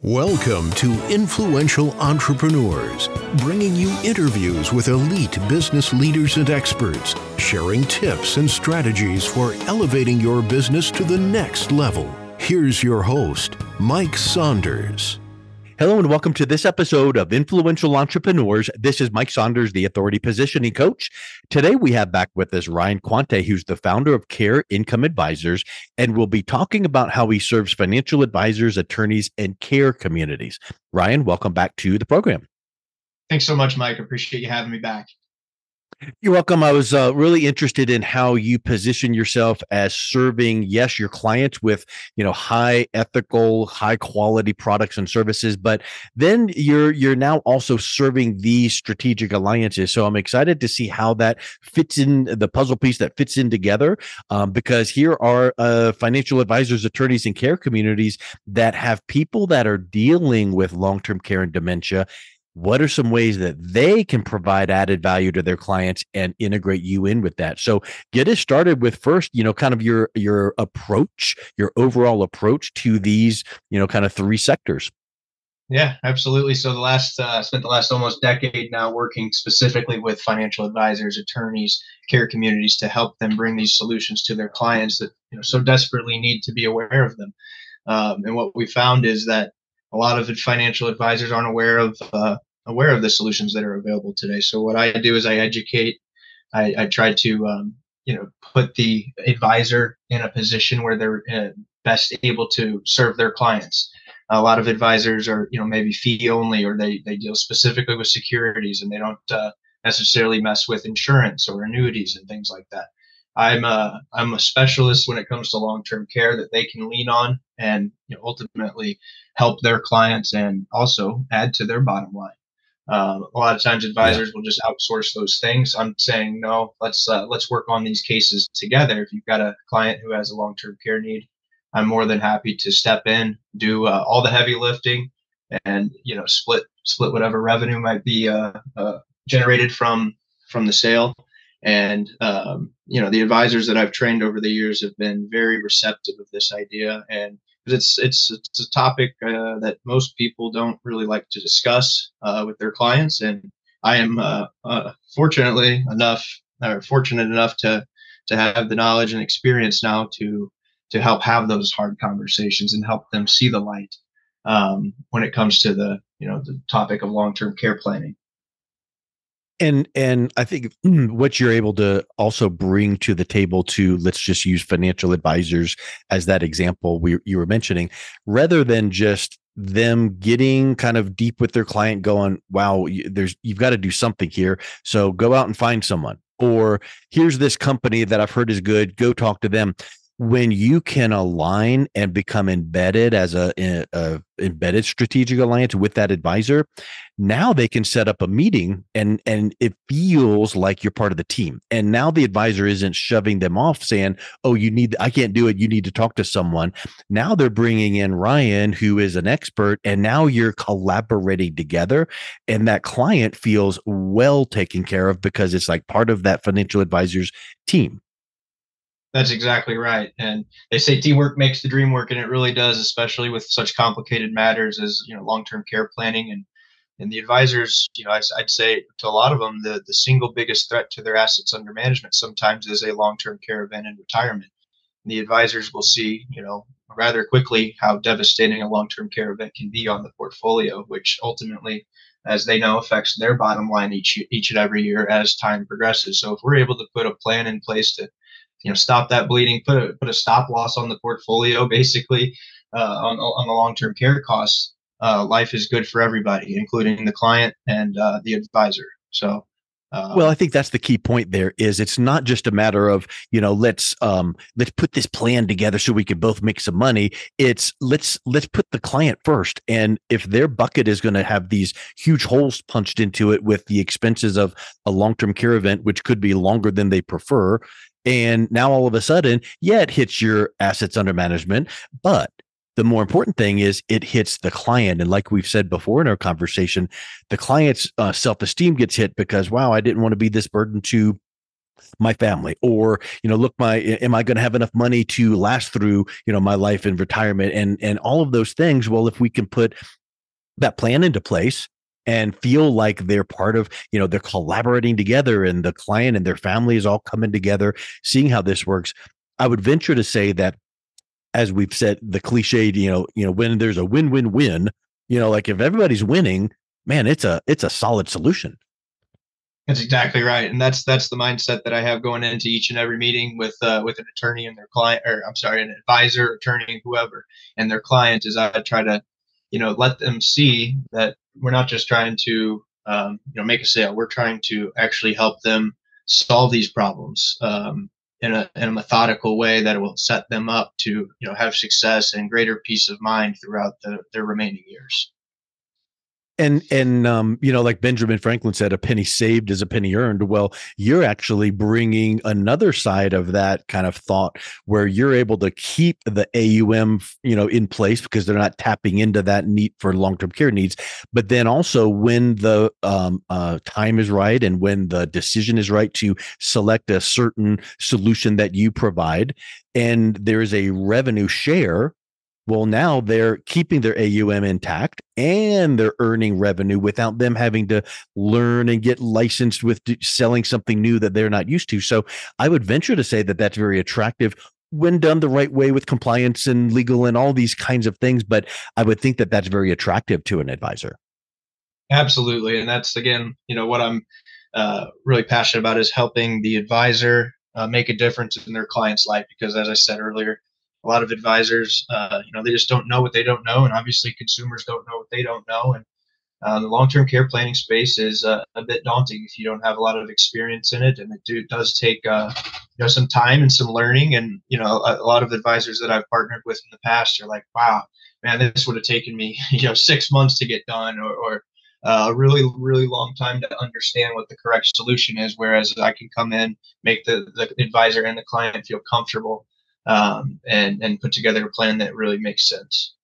Welcome to Influential Entrepreneurs, bringing you interviews with elite business leaders and experts, sharing tips and strategies for elevating your business to the next level. Here's your host, Mike Saunders. Hello and welcome to this episode of Influential Entrepreneurs. This is Mike Saunders, the Authority Positioning Coach. Today we have back with us Ryan Quante, who's the founder of Care Income Advisors, and we'll be talking about how he serves financial advisors, attorneys, and care communities. Ryan, welcome back to the program. Thanks so much, Mike. I appreciate you having me back. You're welcome. I was really interested in how you position yourself as serving, yes, your clients with, high ethical, high quality products and services, but then you're now also serving these strategic alliances. So I'm excited to see how that fits in, the puzzle piece that fits in together, because here are financial advisors, attorneys, and care communities that have people that are dealing with long-term care and dementia. What are some ways that they can provide added value to their clients and integrate you in with that? So get us started with first, kind of your approach, your overall approach to these, kind of three sectors. Yeah, absolutely. So spent the last almost decade now working specifically with financial advisors, attorneys, care communities to help them bring these solutions to their clients that so desperately need to be aware of them. And what we found is that a lot of financial advisors aren't aware of the solutions that are available today. So what I do is I educate. I try to put the advisor in a position where they're best able to serve their clients. A lot of advisors are maybe fee only, or they deal specifically with securities, and they don't necessarily mess with insurance or annuities and things like that. I'm a specialist when it comes to long-term care that they can lean on and ultimately help their clients and also add to their bottom line. A lot of times advisors will just outsource those things. I'm saying, no, let's work on these cases together. If you've got a client who has a long-term care need, I'm more than happy to step in, do all the heavy lifting, and split whatever revenue might be generated from the sale. And the advisors that I've trained over the years have been very receptive of this idea, and it's a topic that most people don't really like to discuss with their clients. And I am fortunate enough to have the knowledge and experience now to help have those hard conversations and help them see the light when it comes to the topic of long-term care planning. And I think what you're able to also bring to the table, to let's just use financial advisors as that example you were mentioning, rather than just them getting kind of deep with their client going, wow, you've got to do something here. So go out and find someone, or here's this company that I've heard is good, go talk to them. When you can align and become embedded as a embedded strategic alliance with that advisor, now they can set up a meeting and it feels like you're part of the team. And now the advisor isn't shoving them off saying, oh, I can't do it, you need to talk to someone. Now they're bringing in Ryan, who is an expert, and now you're collaborating together, and that client feels well taken care of because it's like part of that financial advisor's team. That's exactly right. And they say teamwork makes the dream work, and it really does, especially with such complicated matters as long-term care planning. And the advisors, I'd say to a lot of them, the single biggest threat to their assets under management sometimes is a long-term care event in retirement. And the advisors will see, rather quickly how devastating a long-term care event can be on the portfolio, which ultimately, as they know, affects their bottom line each and every year as time progresses. So if we're able to put a plan in place to stop that bleeding, put a stop loss on the portfolio, basically on the long-term care costs, life is good for everybody, including the client and the advisor. So, well, I think that's the key point there. Is it's not just a matter of let's put this plan together so we can both make some money. It's let's put the client first, and if their bucket is going to have these huge holes punched into it with the expenses of a long-term care event, which could be longer than they prefer. And now all of a sudden, it hits your assets under management, but the more important thing is it hits the client. And like we've said before in our conversation, the client's self-esteem gets hit because, wow, I didn't want to be this burden to my family, or look, my am I going to have enough money to last through my life in retirement, and all of those things. Well, if we can put that plan into place and feel like they're part of, they're collaborating together, and the client and their family is all coming together, seeing how this works, I would venture to say that, as we've said, the cliched, when there's a win-win-win, like if everybody's winning, man, it's a solid solution. That's exactly right, and that's the mindset that I have going into each and every meeting with an attorney and their client, or I'm sorry, an advisor, attorney, whoever, and their client. Is I try to, let them see that we're not just trying to, make a sale. We're trying to actually help them solve these problems in a methodical way that will set them up to, have success and greater peace of mind throughout their remaining years. And like Benjamin Franklin said, a penny saved is a penny earned. Well, you're actually bringing another side of that kind of thought, where you're able to keep the AUM, in place, because they're not tapping into that need for long-term care needs. But then also, when the time is right and when the decision is right to select a certain solution that you provide, and there is a revenue share, well, now they're keeping their AUM intact and they're earning revenue without them having to learn and get licensed with selling something new that they're not used to. So I would venture to say that that's very attractive when done the right way, with compliance and legal and all these kinds of things. But I would think that that's very attractive to an advisor. Absolutely, and that's, again, what I'm really passionate about, is helping the advisor make a difference in their client's life. Because, as I said earlier, a lot of advisors, they just don't know what they don't know, and obviously consumers don't know what they don't know. And the long-term care planning space is a bit daunting if you don't have a lot of experience in it, and does take some time and some learning. And a lot of advisors that I've partnered with in the past are like, "Wow, man, this would have taken me 6 months to get done, or a really, really long time to understand what the correct solution is." Whereas I can come in, make the advisor and the client feel comfortable, and put together a plan that really makes sense.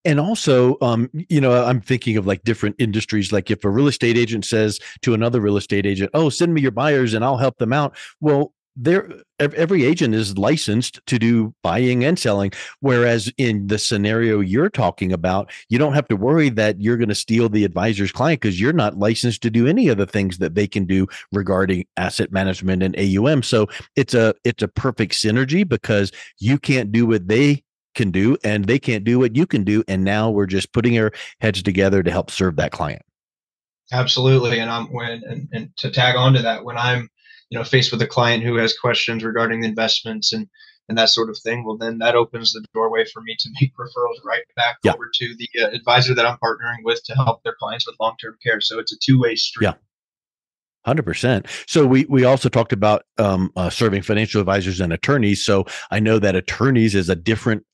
And also, I'm thinking of like different industries. Like if a real estate agent says to another real estate agent, "Oh, send me your buyers and I'll help them out." Well, every agent is licensed to do buying and selling. Whereas in the scenario you're talking about, you don't have to worry that you're going to steal the advisor's client, because you're not licensed to do any of the things that they can do regarding asset management and AUM. So it's a perfect synergy, because you can't do what they can do and they can't do what you can do, and now we're just putting our heads together to help serve that client. Absolutely, and and to tag on to that, when I'm faced with a client who has questions regarding investments and that sort of thing, well, then that opens the doorway for me to make referrals right back Yeah. over to the advisor that I'm partnering with to help their clients with long-term care. So it's a two-way street. Yeah. 100%. So we also talked about serving financial advisors and attorneys. So I know that attorneys is a different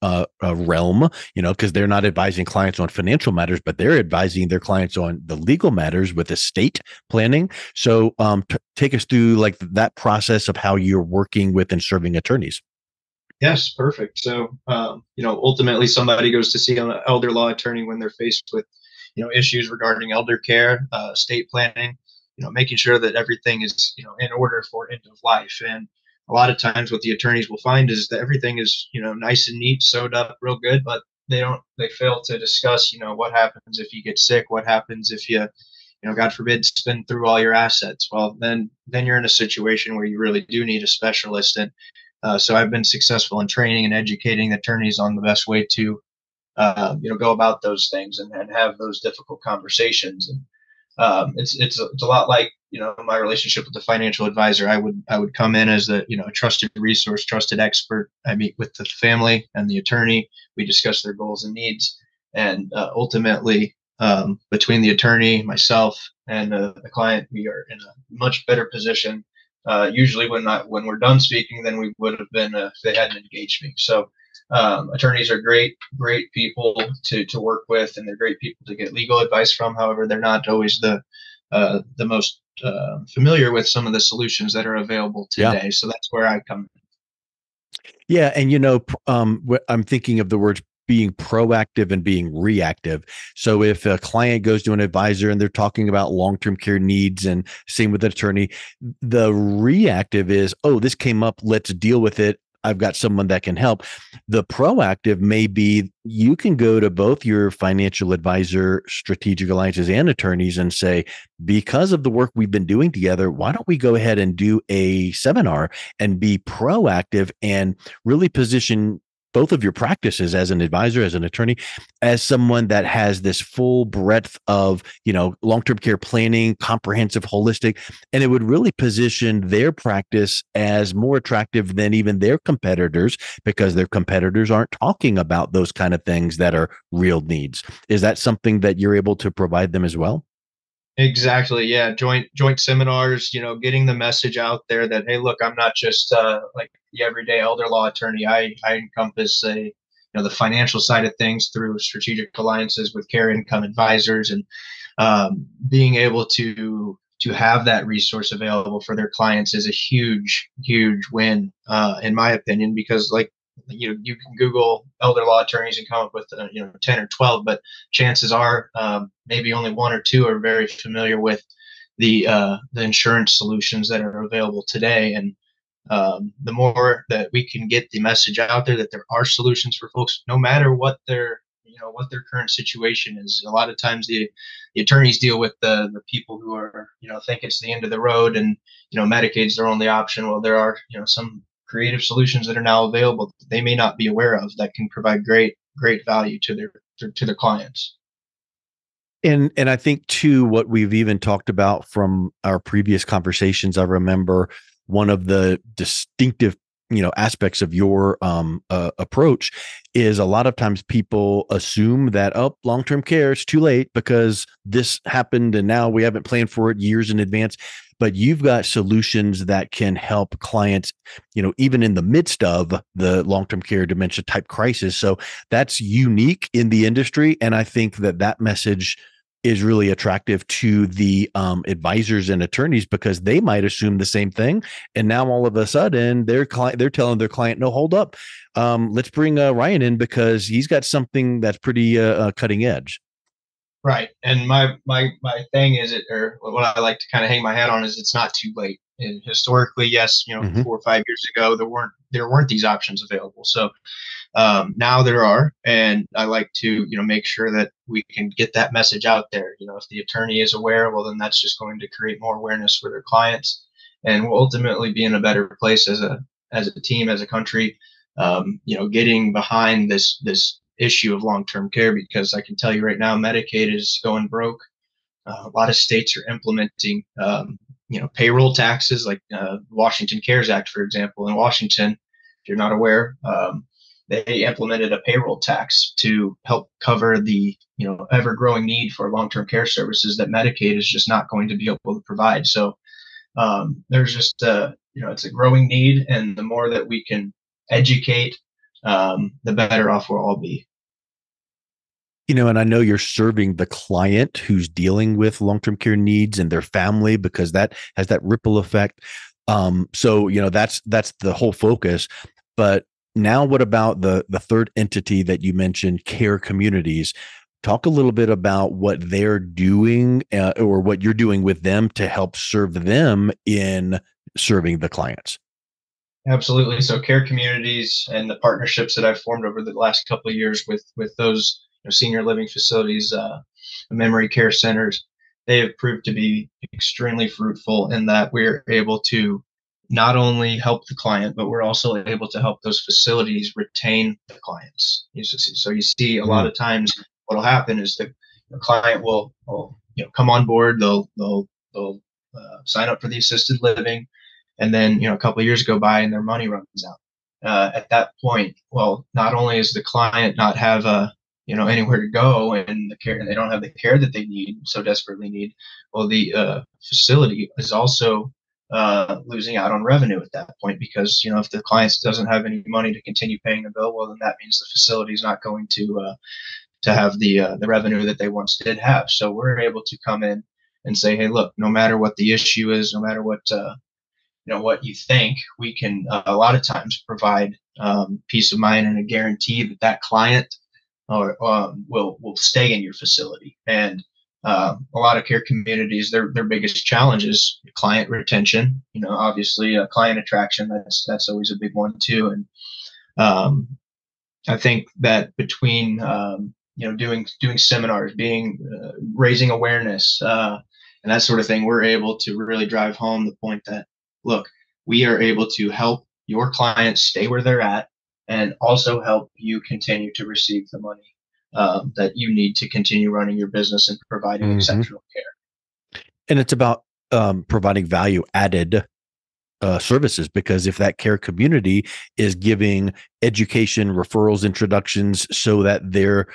realm, because they're not advising clients on financial matters, but they're advising their clients on the legal matters with estate planning. So take us through like that process of how you're working with and serving attorneys. Yes, perfect. So, ultimately, somebody goes to see an elder law attorney when they're faced with, issues regarding elder care, estate planning, making sure that everything is, in order for end of life. And a lot of times, what the attorneys will find is that everything is, nice and neat, sewed up real good, but they fail to discuss, what happens if you get sick, what happens if you, God forbid, spend through all your assets. Well, then you're in a situation where you really do need a specialist. And so I've been successful in training and educating attorneys on the best way to, go about those things and have those difficult conversations. And it's a lot like my relationship with the financial advisor. I would come in as a trusted resource, trusted expert. I meet with the family and the attorney. We discuss their goals and needs, and ultimately, between the attorney, myself, and the client, we are in a much better position. Usually, when we're done speaking, than we would have been if they hadn't engaged me. So, attorneys are great people to work with, and they're great people to get legal advice from. However, they're not always the most familiar with some of the solutions that are available today. Yeah. So that's where I come in. Yeah. And, I'm thinking of the words being proactive and being reactive. So if a client goes to an advisor and they're talking about long-term care needs, and same with an attorney, the reactive is, oh, this came up, let's deal with it. I've got someone that can help. The proactive may be you can go to both your financial advisor, strategic alliances, and attorneys and say, because of the work we've been doing together, why don't we go ahead and do a seminar and be proactive and really position both of your practices as an advisor, as an attorney, as someone that has this full breadth of, long-term care planning, comprehensive, holistic, and it would really position their practice as more attractive than even their competitors, because their competitors aren't talking about those kind of things that are real needs. Is that something that you're able to provide them as well? Exactly. Yeah. Joint seminars, getting the message out there that, hey, look, I'm not just like the everyday elder law attorney. I encompass the financial side of things through strategic alliances with care income advisors, and being able to have that resource available for their clients is a huge win, in my opinion, because like, you can Google elder law attorneys and come up with 10 or 12, but chances are maybe only one or two are very familiar with the insurance solutions that are available today. And the more that we can get the message out there that there are solutions for folks, no matter what their current situation is. A lot of times the attorneys deal with the people who are think it's the end of the road, and Medicaid's their only option. Well, there are some creative solutions that are now available that they may not be aware of that can provide great value to their clients. And I think too, what we've even talked about from our previous conversations, I remember one of the distinctive aspects of your approach is a lot of times people assume that, oh, long-term care, it's too late because this happened and now we haven't planned for it years in advance. But you've got solutions that can help clients, even in the midst of the long-term care dementia type crisis. So that's unique in the industry. And I think that message is really attractive to the advisors and attorneys, because they might assume the same thing. And now all of a sudden they're telling their client, no, hold up. Let's bring Ryan in because he's got something that's pretty cutting edge. Right. And my thing is, or what I like to kind of hang my hat on, is it's not too late. And historically, yes, Mhm. 4 or 5 years ago, there weren't these options available. So now there are, and I like to make sure that we can get that message out there. If the attorney is aware, well, then that's just going to create more awareness for their clients, and we'll ultimately be in a better place as a team, as a country. Getting behind this issue of long-term care, because I can tell you right now, Medicaid is going broke. A lot of states are implementing payroll taxes, like Washington Cares Act, for example. In Washington, if you're not aware, they implemented a payroll tax to help cover the ever-growing need for long-term care services that Medicaid is just not going to be able to provide. So there's just it's a growing need, and the more that we can educate, the better off we'll all be. And I know you're serving the client who's dealing with long-term care needs and their family, because that has that ripple effect. So that's the whole focus. But now, what about the third entity that you mentioned, care communities? Talk a little bit about what they're doing, or what you're doing with them to help serve them in serving the clients. Absolutely. So care communities and the partnerships that I've formed over the last couple of years with those senior living facilities, memory care centers, they have proved to be extremely fruitful in that we're able to not only help the client, but we're also able to help those facilities retain the clients. So you see a lot Mm. of times what'll happen is the client will come on board, they'll sign up for the assisted living, and then a couple of years go by and their money runs out. At that point, well, not only is the client not have anywhere to go, and they don't have the care that they need, so desperately need, well, the facility is also losing out on revenue at that point, because if the client doesn't have any money to continue paying the bill, well, then that means the facility is not going to have the revenue that they once did have. So we're able to come in and say, hey, look, no matter what the issue is, no matter what you think, we can a lot of times provide peace of mind and a guarantee that client or will stay in your facility. And a lot of care communities, their biggest challenge is client retention. Obviously, client attraction. That's always a big one too. And um, I think that between doing seminars, being raising awareness, and that sort of thing, we're able to really drive home the point that, look, we are able to help your clients stay where they're at, and also help you continue to receive the money that you need to continue running your business and providing exceptional care. And it's about providing value added services, because if that care community is giving education, referrals, introductions, so that their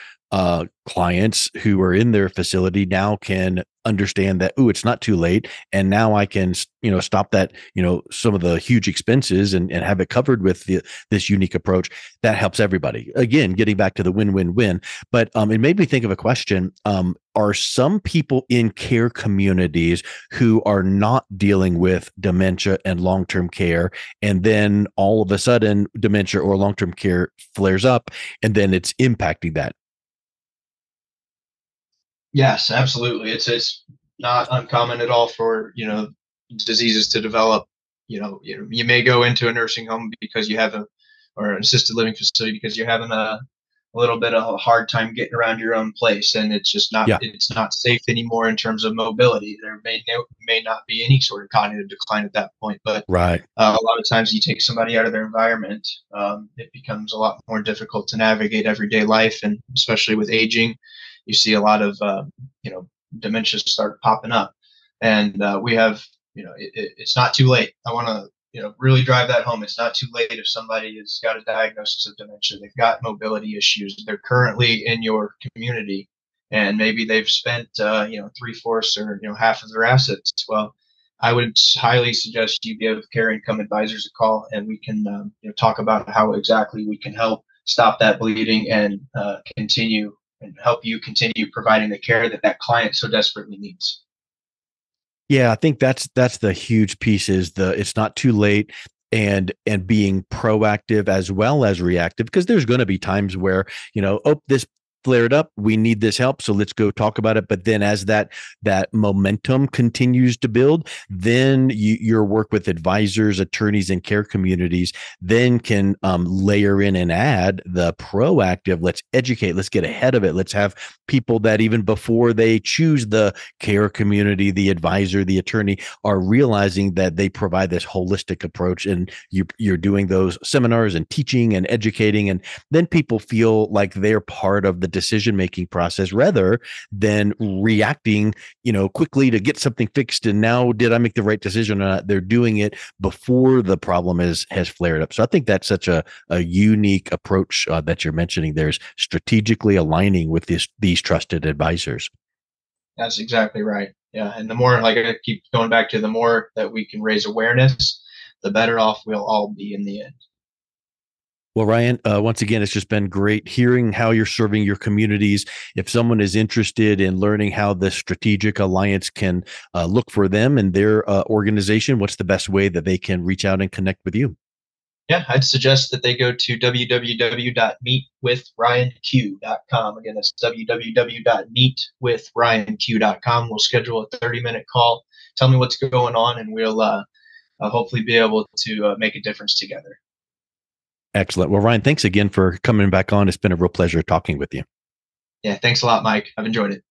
clients who are in their facility now can understand that, oh, it's not too late, and now I can stop that, some of the huge expenses, and have it covered with this unique approach, that helps everybody. Again, getting back to the win-win-win. But it made me think of a question. Are some people in care communities who are not dealing with dementia and long-term care, and then all of a sudden dementia or long-term care flares up, and then it's impacting that? Yes, absolutely. It's not uncommon at all for diseases to develop. You may go into a nursing home because you have or an assisted living facility because you're having a little bit of a hard time getting around your own place, and it's just not Yeah. it's not safe anymore in terms of mobility. There may not be any sort of cognitive decline at that point, but Right. a lot of times you take somebody out of their environment, it becomes a lot more difficult to navigate everyday life, and especially with aging, you see a lot of dementia start popping up. And we have it's not too late. I want to really drive that home. It's not too late if somebody has got a diagnosis of dementia, they've got mobility issues, they're currently in your community, and maybe they've spent 3/4 or half of their assets. Well, I would highly suggest you give Care Income Advisors a call, and we can talk about how exactly we can help stop that bleeding and continue and help you continue providing the care that client so desperately needs. Yeah, I think that's the huge piece, is it's not too late, and being proactive as well as reactive, because there's going to be times where, oh, this flared up, we need this help, so let's go talk about it. But then as that momentum continues to build, then your work with advisors, attorneys, and care communities then can layer in and add the proactive. Let's educate, let's get ahead of it, let's have people that even before they choose the care community, the advisor, the attorney, are realizing that they provide this holistic approach, and you're doing those seminars and teaching and educating, and then people feel like they're part of the decision-making process, rather than reacting, quickly to get something fixed. And now, did I make the right decision or not? They're doing it before the problem has flared up. So I think that's such a unique approach that you're mentioning. There's strategically aligning with these trusted advisors. That's exactly right. Yeah. And the more, like I keep going back to, the more that we can raise awareness, the better off we'll all be in the end. Well, Ryan, once again, it's just been great hearing how you're serving your communities. If someone is interested in learning how the strategic alliance can look for them and their organization, what's the best way that they can reach out and connect with you? Yeah, I'd suggest that they go to www.meetwithryanq.com. Again, that's www.meetwithryanq.com. We'll schedule a 30-minute call. Tell me what's going on, and we'll hopefully be able to make a difference together. Excellent. Well, Ryan, thanks again for coming back on. It's been a real pleasure talking with you. Yeah, thanks a lot, Mike. I've enjoyed it.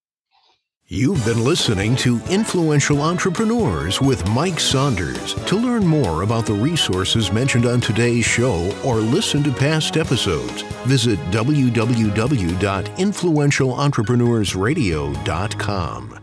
You've been listening to Influential Entrepreneurs with Mike Saunders. To learn more about the resources mentioned on today's show or listen to past episodes, visit www.influentialentrepreneursradio.com.